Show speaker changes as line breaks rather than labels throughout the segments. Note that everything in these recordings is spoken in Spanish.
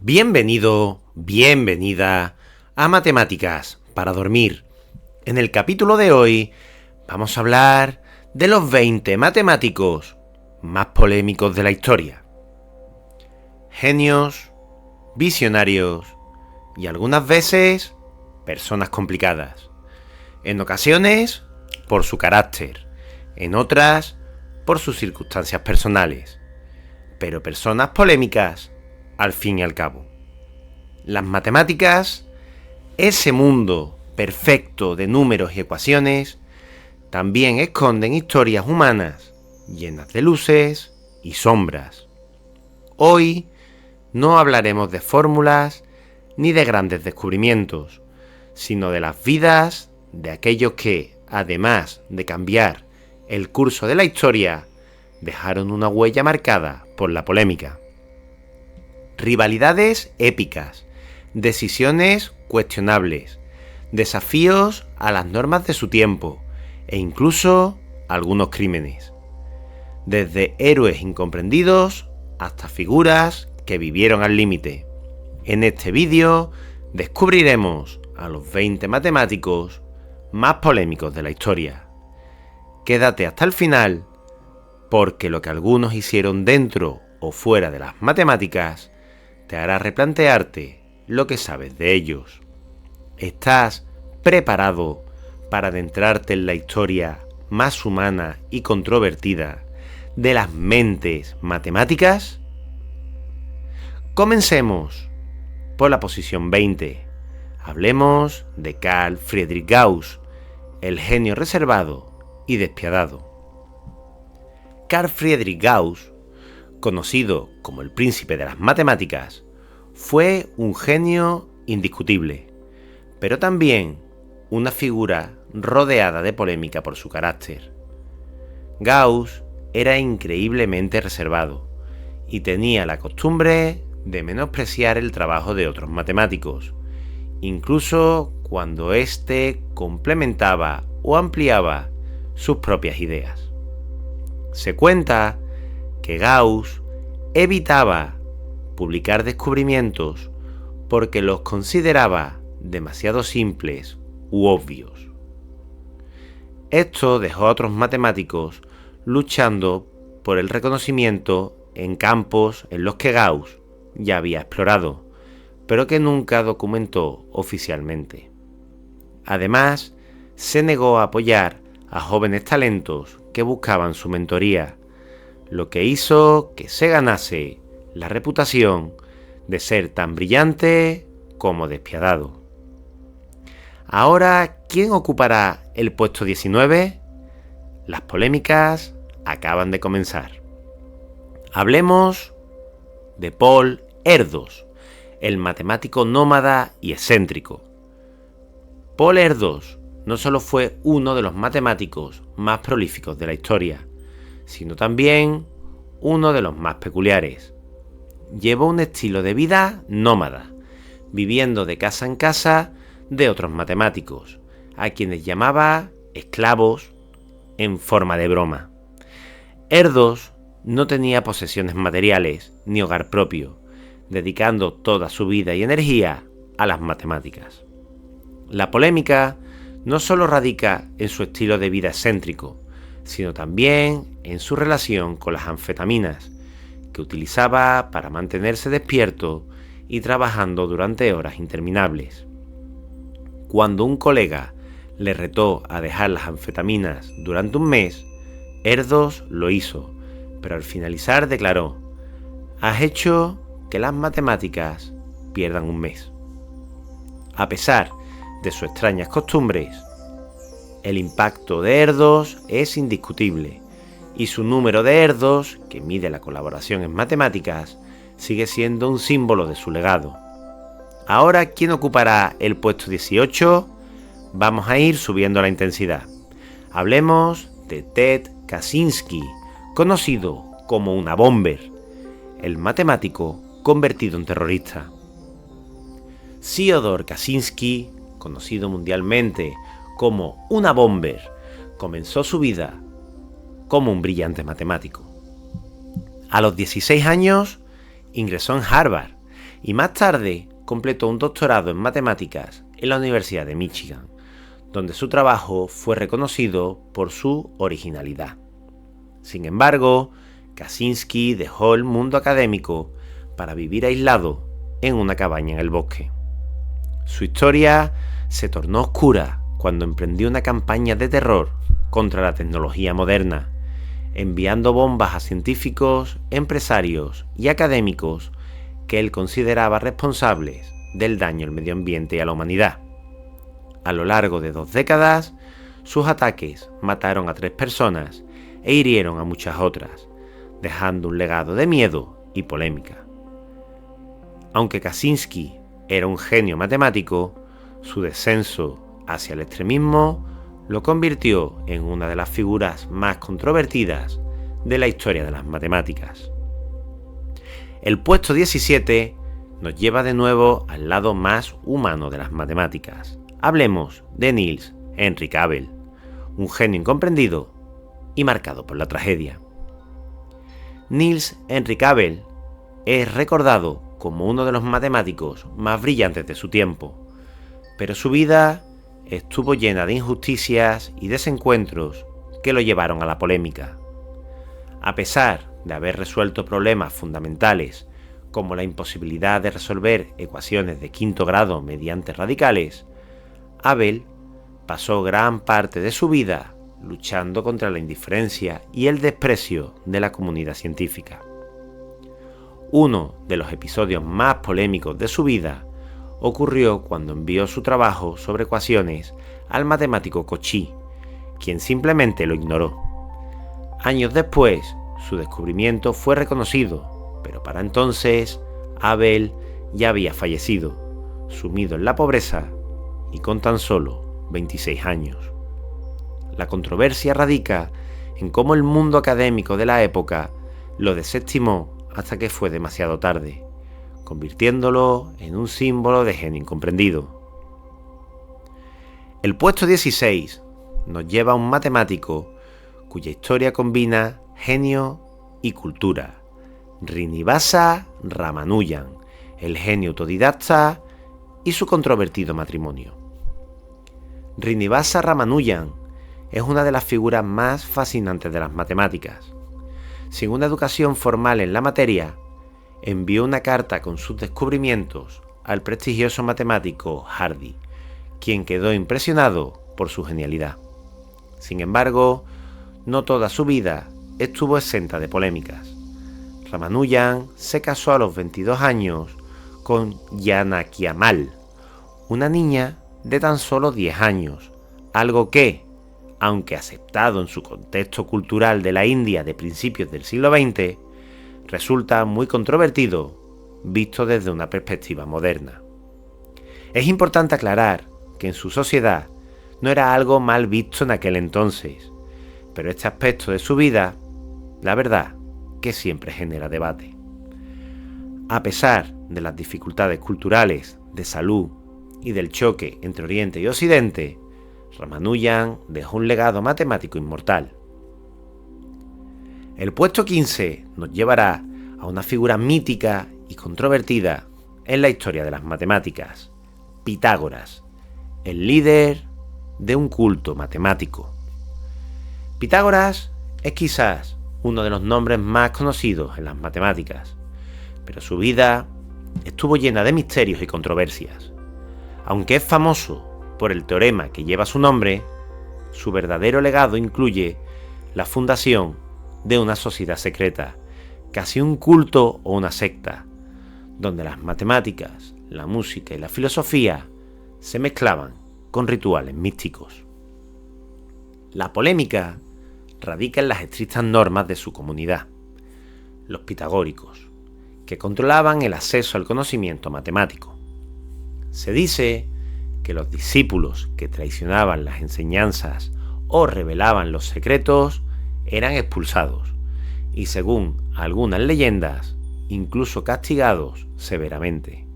Bienvenido, bienvenida a Matemáticas para Dormir. En el capítulo de hoy vamos a hablar de los 20 matemáticos más polémicos de la historia. Genios, visionarios y algunas veces personas complicadas. En ocasiones por su carácter, en otras por sus circunstancias personales, pero personas polémicas al fin y al cabo. Las matemáticas, ese mundo perfecto de números y ecuaciones, también esconden historias humanas llenas de luces y sombras. Hoy no hablaremos de fórmulas ni de grandes descubrimientos, sino de las vidas de aquellos que, además de cambiar el curso de la historia, dejaron una huella marcada por la polémica. Rivalidades épicas, decisiones cuestionables, desafíos a las normas de su tiempo e incluso algunos crímenes. Desde héroes incomprendidos hasta figuras que vivieron al límite. En este vídeo descubriremos a los 20 matemáticos más polémicos de la historia. Quédate hasta el final, porque lo que algunos hicieron dentro o fuera de las matemáticas te hará replantearte lo que sabes de ellos. ¿Estás preparado para adentrarte en la historia más humana y controvertida de las mentes matemáticas? Comencemos por la posición 20. Hablemos de Carl Friedrich Gauss, el genio reservado y despiadado. Carl Friedrich Gauss, conocido como el príncipe de las matemáticas, fue un genio indiscutible, pero también una figura rodeada de polémica por su carácter. Gauss era increíblemente reservado y tenía la costumbre de menospreciar el trabajo de otros matemáticos, incluso cuando éste complementaba o ampliaba sus propias ideas. Se cuenta que Gauss evitaba publicar descubrimientos porque los consideraba demasiado simples u obvios. Esto dejó a otros matemáticos luchando por el reconocimiento en campos en los que Gauss ya había explorado, pero que nunca documentó oficialmente. Además, se negó a apoyar a jóvenes talentos que buscaban su mentoría, lo que hizo que se ganase la reputación de ser tan brillante como despiadado. Ahora, ¿quién ocupará el puesto 19? Las polémicas acaban de comenzar. Hablemos de Paul Erdős, el matemático nómada y excéntrico. Paul Erdős no solo fue uno de los matemáticos más prolíficos de la historia, sino también uno de los más peculiares. Llevó un estilo de vida nómada, viviendo de casa en casa de otros matemáticos, a quienes llamaba esclavos en forma de broma. Erdős no tenía posesiones materiales ni hogar propio, dedicando toda su vida y energía a las matemáticas. La polémica no solo radica en su estilo de vida excéntrico, sino también en su relación con las anfetaminas, que utilizaba para mantenerse despierto y trabajando durante horas interminables. Cuando un colega le retó a dejar las anfetaminas durante un mes, Erdős lo hizo, pero al finalizar declaró: «Has hecho que las matemáticas pierdan un mes». A pesar de sus extrañas costumbres, el impacto de Erdős es indiscutible y su número de Erdős, que mide la colaboración en matemáticas, sigue siendo un símbolo de su legado. Ahora, ¿quién ocupará el puesto 18? Vamos a ir subiendo la intensidad. Hablemos de Ted Kaczynski, conocido como una bomber, el matemático convertido en terrorista. Fyodor Kaczynski, conocido mundialmente como una bomber, comenzó su vida como un brillante matemático. A los 16 años ingresó en Harvard y más tarde completó un doctorado en matemáticas en la Universidad de Michigan, donde su trabajo fue reconocido por su originalidad. Sin embargo, Kaczynski dejó el mundo académico para vivir aislado en una cabaña en el bosque. Su historia se tornó oscura cuando emprendió una campaña de terror contra la tecnología moderna, enviando bombas a científicos, empresarios y académicos que él consideraba responsables del daño al medio ambiente y a la humanidad. A lo largo de 2 décadas, sus ataques mataron a 3 personas e hirieron a muchas otras, dejando un legado de miedo y polémica. Aunque Kaczynski era un genio matemático, su descenso hacia el extremismo lo convirtió en una de las figuras más controvertidas de la historia de las matemáticas. El puesto 17 nos lleva de nuevo al lado más humano de las matemáticas. Hablemos de Niels Henrik Abel, un genio incomprendido y marcado por la tragedia. Niels Henrik Abel es recordado como uno de los matemáticos más brillantes de su tiempo, pero su vida estuvo llena de injusticias y desencuentros que lo llevaron a la polémica. A pesar de haber resuelto problemas fundamentales como la imposibilidad de resolver ecuaciones de quinto grado mediante radicales, Abel pasó gran parte de su vida luchando contra la indiferencia y el desprecio de la comunidad científica. Uno de los episodios más polémicos de su vida ocurrió cuando envió su trabajo sobre ecuaciones al matemático Cauchy, quien simplemente lo ignoró. Años después, su descubrimiento fue reconocido, pero para entonces Abel ya había fallecido, sumido en la pobreza y con tan solo 26 años. La controversia radica en cómo el mundo académico de la época lo desestimó hasta que fue demasiado tarde, convirtiéndolo en un símbolo de genio incomprendido. El puesto 16 nos lleva a un matemático cuya historia combina genio y cultura, Srinivasa Ramanujan, el genio autodidacta y su controvertido matrimonio. Srinivasa Ramanujan es una de las figuras más fascinantes de las matemáticas. Sin una educación formal en la materia, envió una carta con sus descubrimientos al prestigioso matemático Hardy, quien quedó impresionado por su genialidad. Sin embargo, no toda su vida estuvo exenta de polémicas. Ramanujan se casó a los 22 años con Janaki Ammal, una niña de tan solo 10 años, algo que, aunque aceptado en su contexto cultural de la India de principios del siglo XX, resulta muy controvertido visto desde una perspectiva moderna. Es importante aclarar que en su sociedad no era algo mal visto en aquel entonces, pero este aspecto de su vida, la verdad, que siempre genera debate. A pesar de las dificultades culturales, de salud y del choque entre Oriente y Occidente, Ramanujan dejó un legado matemático inmortal. El puesto 15 nos llevará a una figura mítica y controvertida en la historia de las matemáticas, Pitágoras, el líder de un culto matemático. Pitágoras es quizás uno de los nombres más conocidos en las matemáticas, pero su vida estuvo llena de misterios y controversias. Aunque es famoso por el teorema que lleva su nombre, su verdadero legado incluye la fundación de una sociedad secreta, casi un culto o una secta, donde las matemáticas, la música y la filosofía se mezclaban con rituales místicos. La polémica radica en las estrictas normas de su comunidad, los pitagóricos, que controlaban el acceso al conocimiento matemático. Se dice que los discípulos que traicionaban las enseñanzas o revelaban los secretos eran expulsados y, según algunas leyendas, incluso castigados severamente.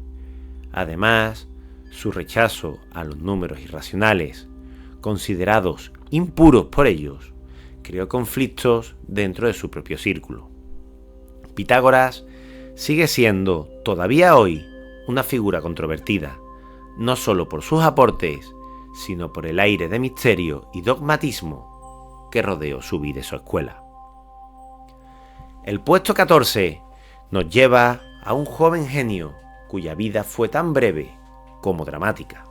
Además, su rechazo a los números irracionales, considerados impuros por ellos, creó conflictos dentro de su propio círculo. Pitágoras sigue siendo todavía hoy una figura controvertida, no solo por sus aportes, sino por el aire de misterio y dogmatismo que rodeó su vida y su escuela. El puesto 14 nos lleva a un joven genio cuya vida fue tan breve como dramática.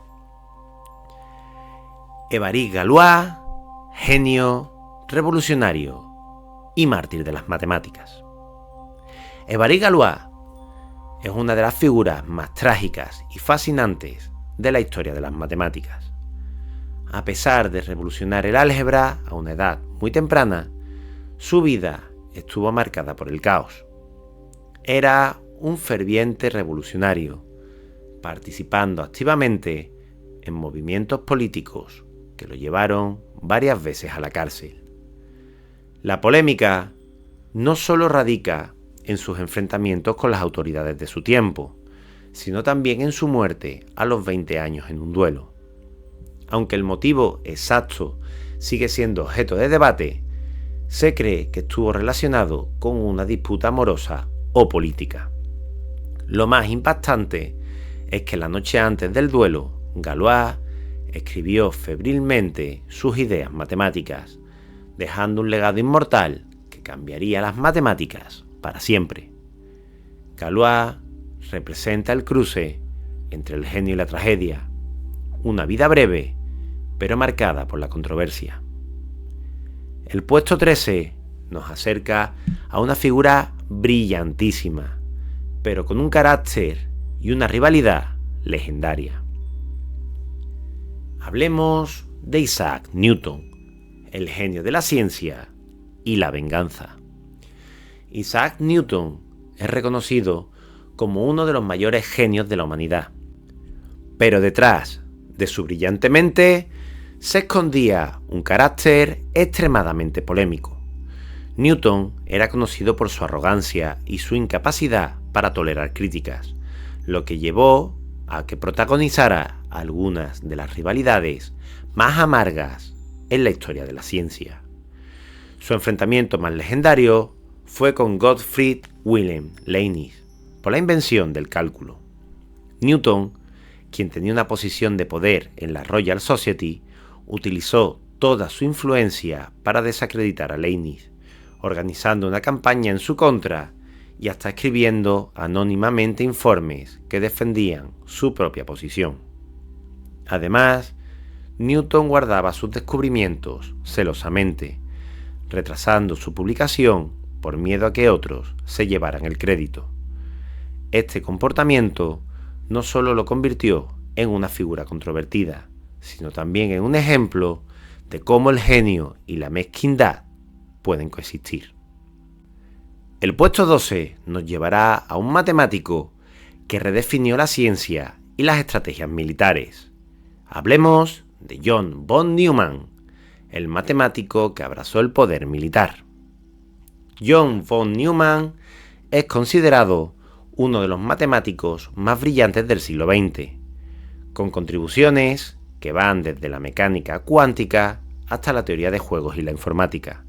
Évariste Galois, genio, revolucionario y mártir de las matemáticas. Évariste Galois es una de las figuras más trágicas y fascinantes de la historia de las matemáticas. A pesar de revolucionar el álgebra a una edad muy temprana, su vida estuvo marcada por el caos. Era un ferviente revolucionario, participando activamente en movimientos políticos que lo llevaron varias veces a la cárcel. La polémica no solo radica en sus enfrentamientos con las autoridades de su tiempo, sino también en su muerte a los 20 años en un duelo. Aunque el motivo exacto sigue siendo objeto de debate, se cree que estuvo relacionado con una disputa amorosa o política. Lo más impactante es que la noche antes del duelo, Galois escribió febrilmente sus ideas matemáticas, dejando un legado inmortal que cambiaría las matemáticas para siempre. Galois representa el cruce entre el genio y la tragedia, una vida breve, pero marcada por la controversia. El puesto 13 nos acerca a una figura brillantísima, pero con un carácter y una rivalidad legendaria. Hablemos de Isaac Newton, el genio de la ciencia y la venganza. Isaac Newton es reconocido como uno de los mayores genios de la humanidad, pero detrás de su brillante mente se escondía un carácter extremadamente polémico. Newton era conocido por su arrogancia y su incapacidad para tolerar críticas, lo que llevó a que protagonizara algunas de las rivalidades más amargas en la historia de la ciencia. Su enfrentamiento más legendario fue con Gottfried Wilhelm Leibniz por la invención del cálculo. Newton, quien tenía una posición de poder en la Royal Society, utilizó toda su influencia para desacreditar a Leibniz, organizando una campaña en su contra y hasta escribiendo anónimamente informes que defendían su propia posición. Además, Newton guardaba sus descubrimientos celosamente, retrasando su publicación por miedo a que otros se llevaran el crédito. Este comportamiento no solo lo convirtió en una figura controvertida, sino también en un ejemplo de cómo el genio y la mezquindad pueden coexistir. El puesto 12 nos llevará a un matemático que redefinió la ciencia y las estrategias militares. Hablemos de John von Neumann, el matemático que abrazó el poder militar. John von Neumann es considerado uno de los matemáticos más brillantes del siglo XX, con contribuciones que van desde la mecánica cuántica hasta la teoría de juegos y la informática.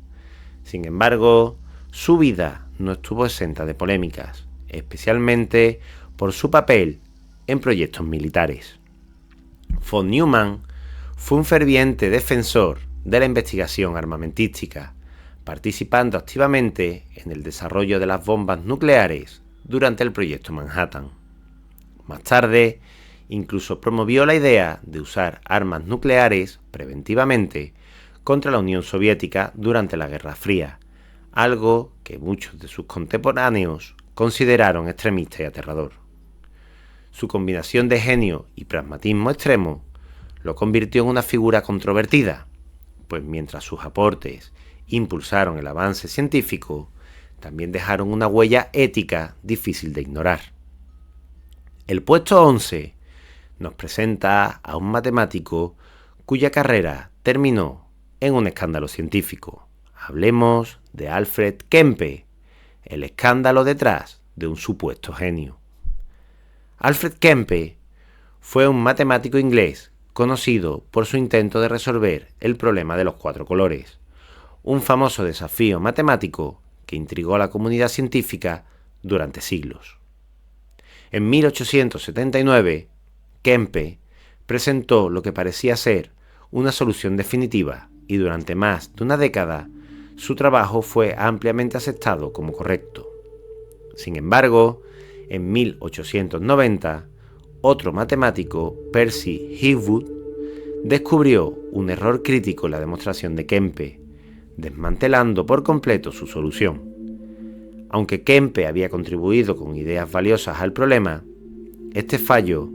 Sin embargo, su vida no estuvo exenta de polémicas, especialmente por su papel en proyectos militares. Von Neumann fue un ferviente defensor de la investigación armamentística, participando activamente en el desarrollo de las bombas nucleares durante el proyecto Manhattan. Más tarde, incluso promovió la idea de usar armas nucleares preventivamente contra la Unión Soviética durante la Guerra Fría, algo que muchos de sus contemporáneos consideraron extremista y aterrador. Su combinación de genio y pragmatismo extremo lo convirtió en una figura controvertida, pues mientras sus aportes impulsaron el avance científico, también dejaron una huella ética difícil de ignorar. El puesto 11 nos presenta a un matemático cuya carrera terminó en un escándalo científico. Hablemos de Alfred Kempe, el escándalo detrás de un supuesto genio. Alfred Kempe fue un matemático inglés conocido por su intento de resolver el problema de los 4 colores, un famoso desafío matemático que intrigó a la comunidad científica durante siglos. En 1879, Kempe presentó lo que parecía ser una solución definitiva y durante más de una década su trabajo fue ampliamente aceptado como correcto. Sin embargo, en 1890, otro matemático, Percy Heawood, descubrió un error crítico en la demostración de Kempe, desmantelando por completo su solución. Aunque Kempe había contribuido con ideas valiosas al problema, este fallo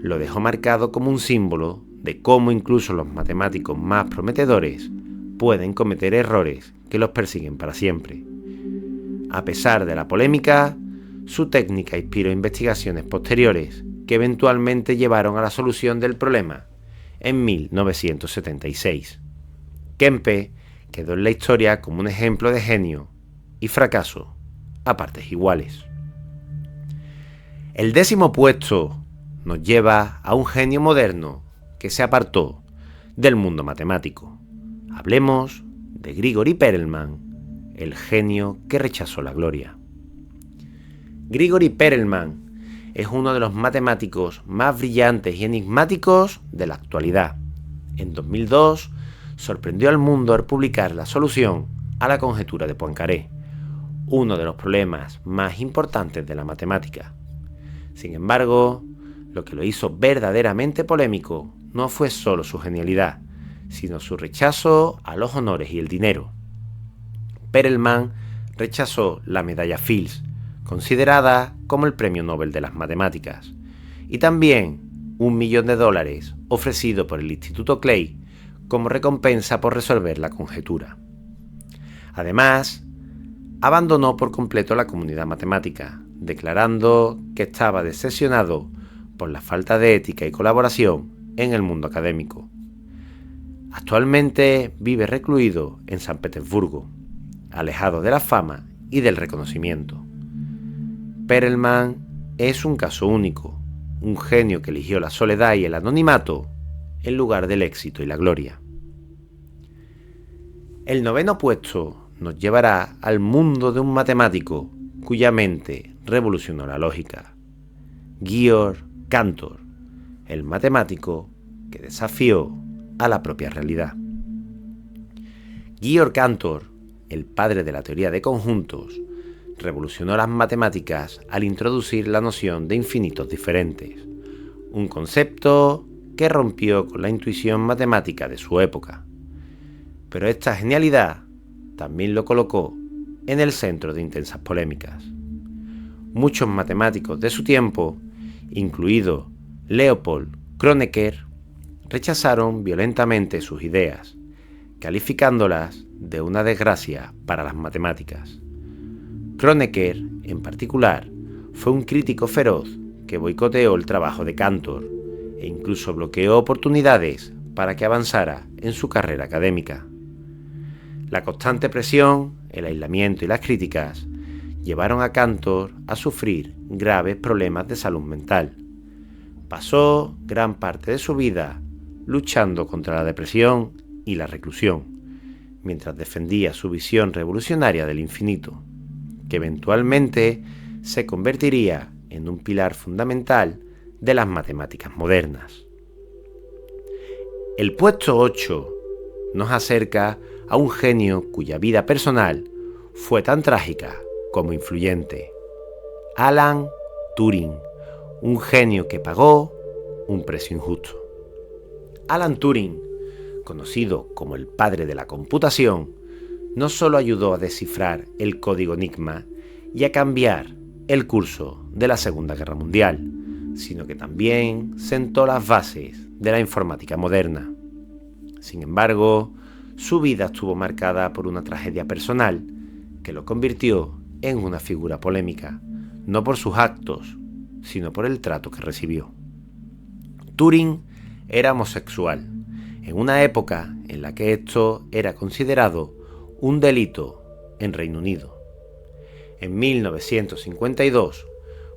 lo dejó marcado como un símbolo de cómo incluso los matemáticos más prometedores pueden cometer errores que los persiguen para siempre. A pesar de la polémica, su técnica inspiró investigaciones posteriores que eventualmente llevaron a la solución del problema en 1976. Kempe quedó en la historia como un ejemplo de genio y fracaso a partes iguales. El 10º puesto nos lleva a un genio moderno que se apartó del mundo matemático. Hablemos de Grigori Perelman, el genio que rechazó la gloria. Grigori Perelman es uno de los matemáticos más brillantes y enigmáticos de la actualidad. En 2002 sorprendió al mundo al publicar la solución a la conjetura de Poincaré, uno de los problemas más importantes de la matemática. Sin embargo, lo que lo hizo verdaderamente polémico no fue solo su genialidad, sino su rechazo a los honores y el dinero. Perelman rechazó la medalla Fields, considerada como el premio Nobel de las matemáticas, y también $1 millón ofrecido por el Instituto Clay como recompensa por resolver la conjetura. Además, abandonó por completo la comunidad matemática, declarando que estaba decepcionado por la falta de ética y colaboración en el mundo académico. Actualmente vive recluido en San Petersburgo, alejado de la fama y del reconocimiento. Perelman es un caso único, un genio que eligió la soledad y el anonimato en lugar del éxito y la gloria. El 9º puesto nos llevará al mundo de un matemático cuya mente revolucionó la lógica. Georg Cantor, el matemático que desafió a la propia realidad. Georg Cantor, el padre de la teoría de conjuntos, revolucionó las matemáticas al introducir la noción de infinitos diferentes, un concepto que rompió con la intuición matemática de su época. Pero esta genialidad también lo colocó en el centro de intensas polémicas. Muchos matemáticos de su tiempo, incluido Leopold Kronecker, rechazaron violentamente sus ideas, calificándolas de una desgracia para las matemáticas. Kronecker, en particular, fue un crítico feroz que boicoteó el trabajo de Cantor e incluso bloqueó oportunidades para que avanzara en su carrera académica. La constante presión, el aislamiento y las críticas llevaron a Cantor a sufrir graves problemas de salud mental. Pasó gran parte de su vida luchando contra la depresión y la reclusión, mientras defendía su visión revolucionaria del infinito, que eventualmente se convertiría en un pilar fundamental de las matemáticas modernas. El puesto 8 nos acerca a un genio cuya vida personal fue tan trágica como influyente. Alan Turing, un genio que pagó un precio injusto. Alan Turing, conocido como el padre de la computación, no solo ayudó a descifrar el código Enigma y a cambiar el curso de la Segunda Guerra Mundial, sino que también sentó las bases de la informática moderna. Sin embargo, su vida estuvo marcada por una tragedia personal que lo convirtió en una figura polémica, no por sus actos, sino por el trato que recibió. Turing era homosexual, en una época en la que esto era considerado un delito en Reino Unido. En 1952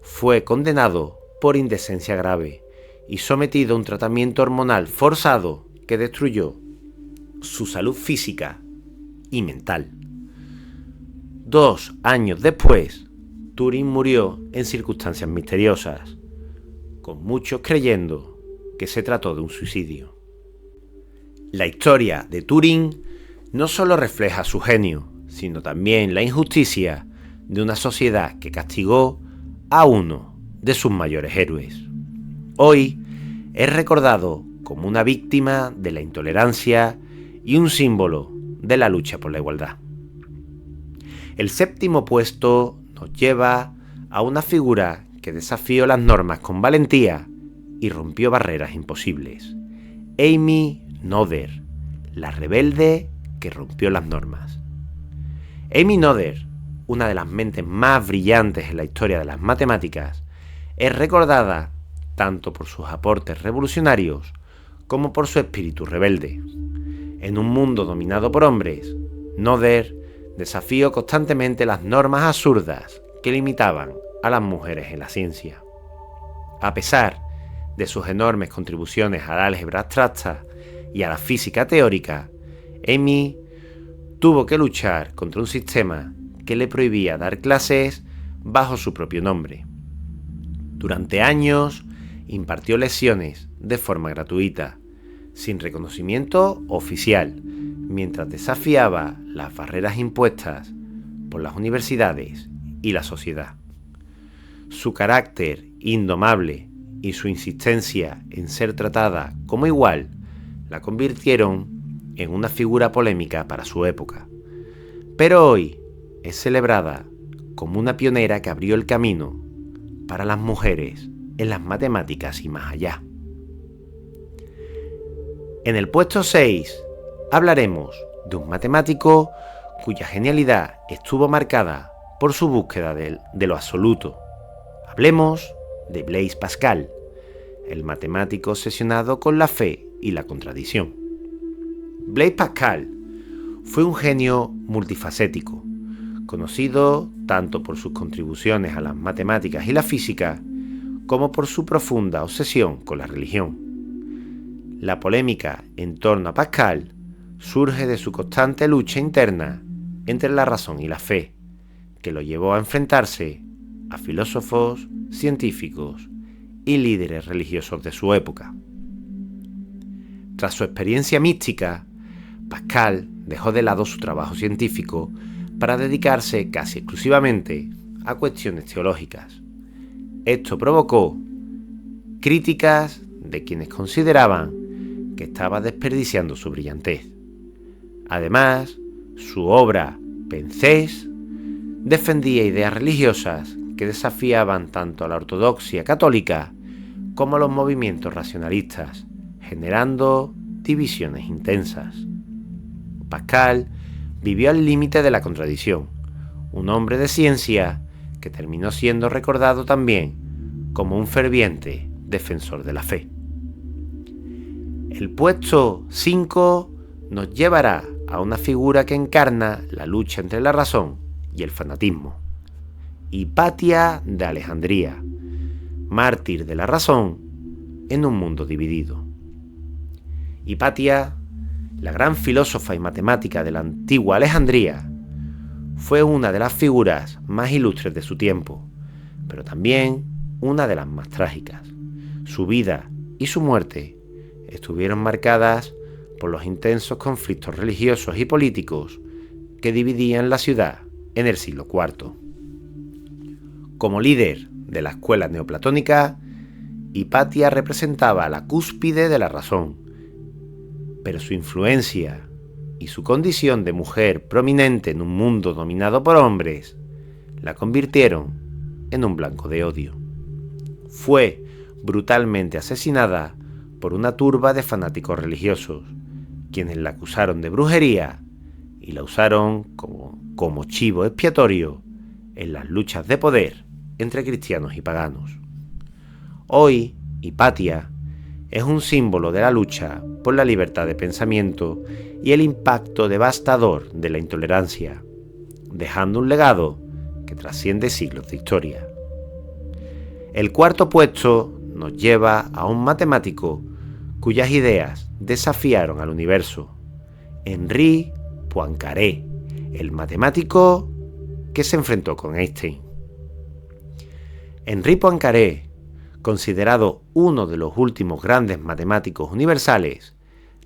fue condenado por indecencia grave y sometido a un tratamiento hormonal forzado que destruyó su salud física y mental. 2 años después, Turing murió en circunstancias misteriosas, con muchos creyendo que se trató de un suicidio. La historia de Turing no solo refleja su genio, sino también la injusticia de una sociedad que castigó a uno de sus mayores héroes. Hoy es recordado como una víctima de la intolerancia y un símbolo de la lucha por la igualdad. El séptimo puesto nos lleva a una figura que desafió las normas con valentía y rompió barreras imposibles. Amy Noether, la rebelde que rompió las normas. Amy Noether, una de las mentes más brillantes en la historia de las matemáticas, es recordada tanto por sus aportes revolucionarios como por su espíritu rebelde. En un mundo dominado por hombres, Noether desafió constantemente las normas absurdas que limitaban a las mujeres en la ciencia. A pesar de sus enormes contribuciones al álgebra abstracta y a la física teórica, Amy tuvo que luchar contra un sistema que le prohibía dar clases bajo su propio nombre. Durante años impartió lecciones de forma gratuita, sin reconocimiento oficial, mientras desafiaba las barreras impuestas por las universidades y la sociedad. Su carácter indomable y su insistencia en ser tratada como igual la convirtieron en una figura polémica para su época. Pero hoy es celebrada como una pionera que abrió el camino para las mujeres en las matemáticas y más allá. En el puesto 6 hablaremos de un matemático cuya genialidad estuvo marcada por su búsqueda de lo absoluto. Hablemos de Blaise Pascal, el matemático obsesionado con la fe y la contradicción. Blaise Pascal fue un genio multifacético, conocido tanto por sus contribuciones a las matemáticas y la física, como por su profunda obsesión con la religión. La polémica en torno a Pascal surge de su constante lucha interna entre la razón y la fe, que lo llevó a enfrentarse a filósofos, científicos y líderes religiosos de su época. Tras su experiencia mística, Pascal dejó de lado su trabajo científico para dedicarse casi exclusivamente a cuestiones teológicas. Esto provocó críticas de quienes consideraban que estaba desperdiciando su brillantez. Además, su obra Pensées defendía ideas religiosas que desafiaban tanto a la ortodoxia católica como a los movimientos racionalistas, generando divisiones intensas. Pascal vivió al límite de la contradicción, un hombre de ciencia que terminó siendo recordado también como un ferviente defensor de la fe. El puesto 5 nos llevará a una figura que encarna la lucha entre la razón y el fanatismo. Hipatia de Alejandría, mártir de la razón en un mundo dividido. Hipatia, la gran filósofa y matemática de la antigua Alejandría, fue una de las figuras más ilustres de su tiempo, pero también una de las más trágicas. Su vida y su muerte estuvieron marcadas por los intensos conflictos religiosos y políticos que dividían la ciudad en el siglo IV. Como líder de la escuela neoplatónica, Hipatia representaba la cúspide de la razón, pero su influencia y su condición de mujer prominente en un mundo dominado por hombres la convirtieron en un blanco de odio. Fue brutalmente asesinada por una turba de fanáticos religiosos, quienes la acusaron de brujería y la usaron como chivo expiatorio en las luchas de poder entre cristianos y paganos. Hoy, Hipatia es un símbolo de la lucha por la libertad de pensamiento y el impacto devastador de la intolerancia, dejando un legado que trasciende siglos de historia. El cuarto puesto nos lleva a un matemático cuyas ideas desafiaron al universo, Henri Poincaré, el matemático que se enfrentó con Einstein. Henri Poincaré, considerado uno de los últimos grandes matemáticos universales,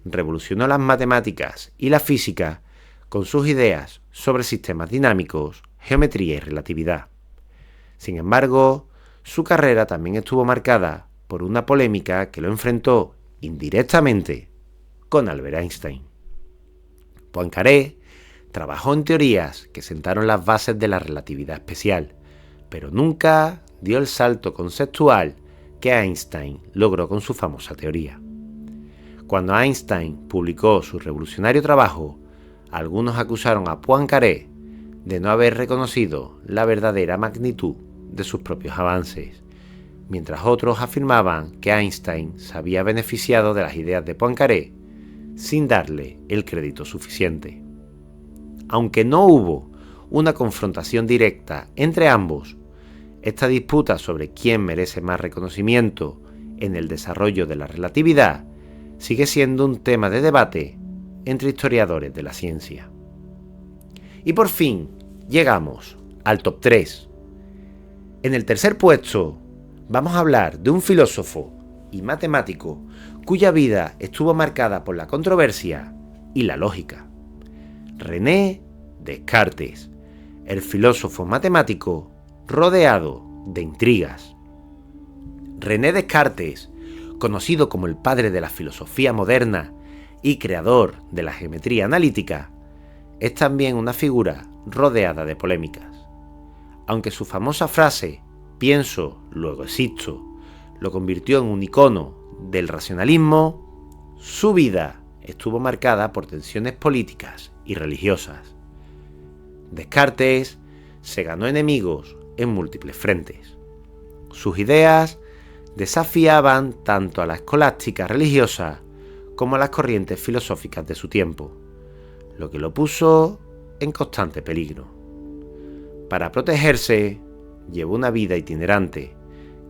revolucionó las matemáticas y la física con sus ideas sobre sistemas dinámicos, geometría y relatividad. Sin embargo, su carrera también estuvo marcada por una polémica que lo enfrentó indirectamente con Albert Einstein. Poincaré trabajó en teorías que sentaron las bases de la relatividad especial, pero nunca dio el salto conceptual que Einstein logró con su famosa teoría. Cuando Einstein publicó su revolucionario trabajo, algunos acusaron a Poincaré de no haber reconocido la verdadera magnitud de sus propios avances, mientras otros afirmaban que Einstein se había beneficiado de las ideas de Poincaré sin darle el crédito suficiente. Aunque no hubo una confrontación directa entre ambos, esta disputa sobre quién merece más reconocimiento en el desarrollo de la relatividad sigue siendo un tema de debate entre historiadores de la ciencia. Y por fin llegamos al top 3. En el tercer puesto vamos a hablar de un filósofo y matemático cuya vida estuvo marcada por la controversia y la lógica. René Descartes, el filósofo matemático rodeado de intrigas. René Descartes, conocido como el padre de la filosofía moderna y creador de la geometría analítica, es también una figura rodeada de polémicas. Aunque su famosa frase «pienso, luego existo» lo convirtió en un icono del racionalismo, su vida estuvo marcada por tensiones políticas y religiosas. Descartes se ganó enemigos en múltiples frentes. Sus ideas desafiaban tanto a la escolástica religiosa como a las corrientes filosóficas de su tiempo, lo que lo puso en constante peligro. Para protegerse, llevó una vida itinerante,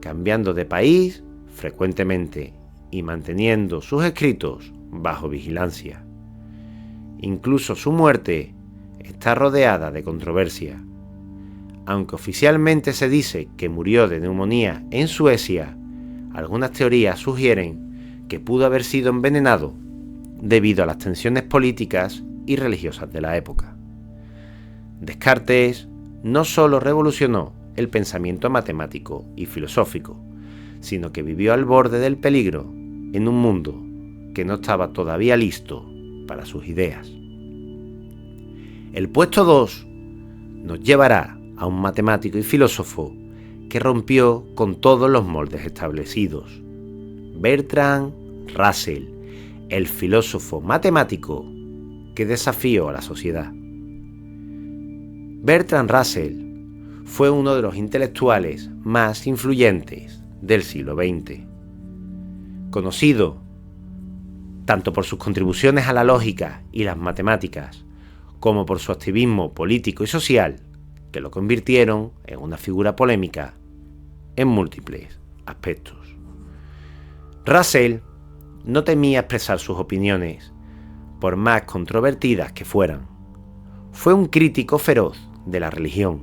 cambiando de país frecuentemente y manteniendo sus escritos bajo vigilancia. Incluso su muerte está rodeada de controversia. Aunque oficialmente se dice que murió de neumonía en Suecia, algunas teorías sugieren que pudo haber sido envenenado debido a las tensiones políticas y religiosas de la época. Descartes no solo revolucionó el pensamiento matemático y filosófico, sino que vivió al borde del peligro en un mundo que no estaba todavía listo para sus ideas. El puesto 2 nos llevará a un matemático y filósofo que rompió con todos los moldes establecidos. Bertrand Russell, el filósofo matemático que desafió a la sociedad. Bertrand Russell fue uno de los intelectuales más influyentes del siglo XX. Conocido tanto por sus contribuciones a la lógica y las matemáticas, como por su activismo político y social, que lo convirtieron en una figura polémica en múltiples aspectos. Russell no temía expresar sus opiniones, por más controvertidas que fueran. Fue un crítico feroz de la religión.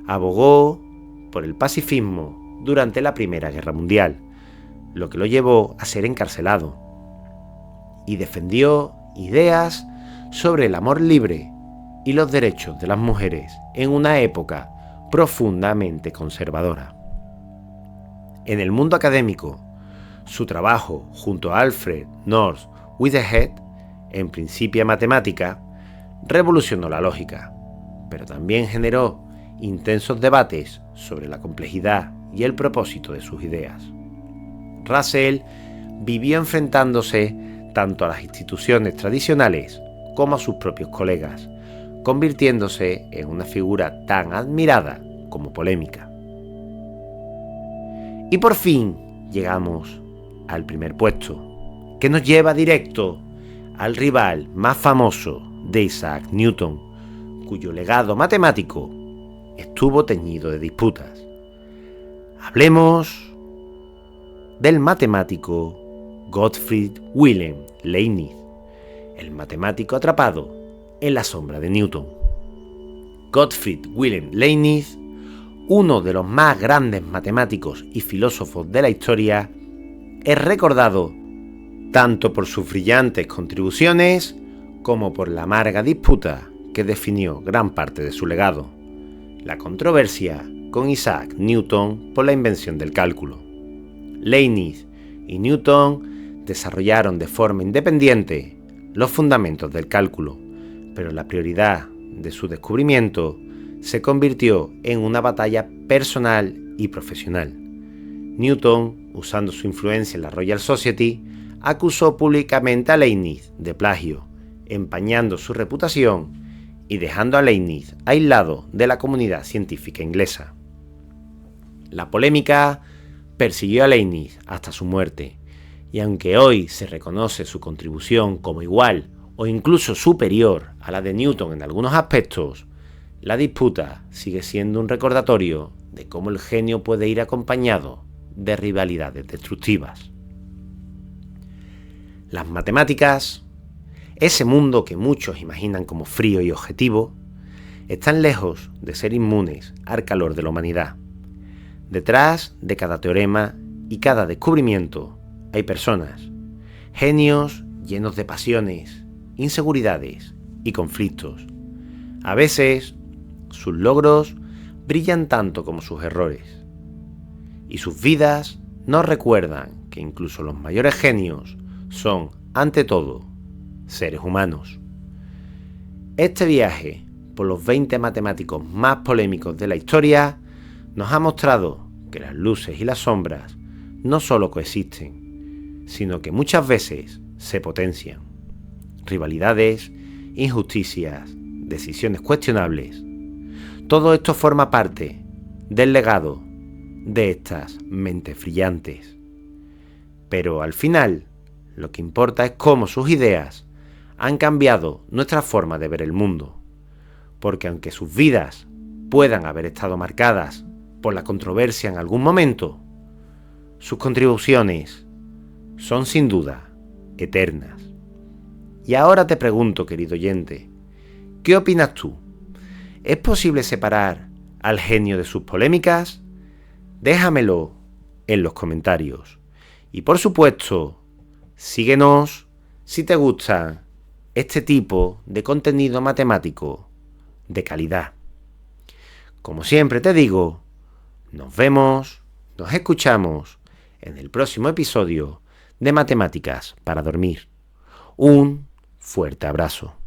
Abogó por el pacifismo durante la Primera Guerra Mundial, lo que lo llevó a ser encarcelado, y defendió ideas sobre el amor libre y los derechos de las mujeres en una época profundamente conservadora. En el mundo académico, su trabajo junto a Alfred North Whitehead en Principia Mathematica revolucionó la lógica, pero también generó intensos debates sobre la complejidad y el propósito de sus ideas. Russell vivió enfrentándose tanto a las instituciones tradicionales como a sus propios colegas, convirtiéndose en una figura tan admirada como polémica. Y por fin llegamos al primer puesto, que nos lleva directo al rival más famoso de Isaac Newton, cuyo legado matemático estuvo teñido de disputas. Hablemos del matemático Gottfried Wilhelm Leibniz, el matemático atrapado en la sombra de Newton. Gottfried Wilhelm Leibniz, uno de los más grandes matemáticos y filósofos de la historia, es recordado tanto por sus brillantes contribuciones como por la amarga disputa que definió gran parte de su legado, la controversia con Isaac Newton por la invención del cálculo. Leibniz y Newton desarrollaron de forma independiente los fundamentos del cálculo, pero la prioridad de su descubrimiento se convirtió en una batalla personal y profesional. Newton, usando su influencia en la Royal Society, acusó públicamente a Leibniz de plagio, empañando su reputación y dejando a Leibniz aislado de la comunidad científica inglesa. La polémica persiguió a Leibniz hasta su muerte, y aunque hoy se reconoce su contribución como igual o incluso superior a la de Newton en algunos aspectos, la disputa sigue siendo un recordatorio de cómo el genio puede ir acompañado de rivalidades destructivas. Las matemáticas, ese mundo que muchos imaginan como frío y objetivo, están lejos de ser inmunes al calor de la humanidad. Detrás de cada teorema y cada descubrimiento hay personas, genios llenos de pasiones, inseguridades y conflictos. A veces, sus logros brillan tanto como sus errores, y sus vidas nos recuerdan que incluso los mayores genios son, ante todo, seres humanos. Este viaje por los 20 matemáticos más polémicos de la historia nos ha mostrado que las luces y las sombras no solo coexisten, sino que muchas veces se potencian. Rivalidades, injusticias, decisiones cuestionables. Todo esto forma parte del legado de estas mentes brillantes. Pero al final, lo que importa es cómo sus ideas han cambiado nuestra forma de ver el mundo. Porque aunque sus vidas puedan haber estado marcadas por la controversia en algún momento, sus contribuciones son sin duda eternas. Y ahora te pregunto, querido oyente, ¿qué opinas tú? ¿Es posible separar al genio de sus polémicas? Déjamelo en los comentarios. Y por supuesto, síguenos si te gusta este tipo de contenido matemático de calidad. Como siempre te digo, nos vemos, nos escuchamos en el próximo episodio de Matemáticas para Dormir. Un fuerte abrazo.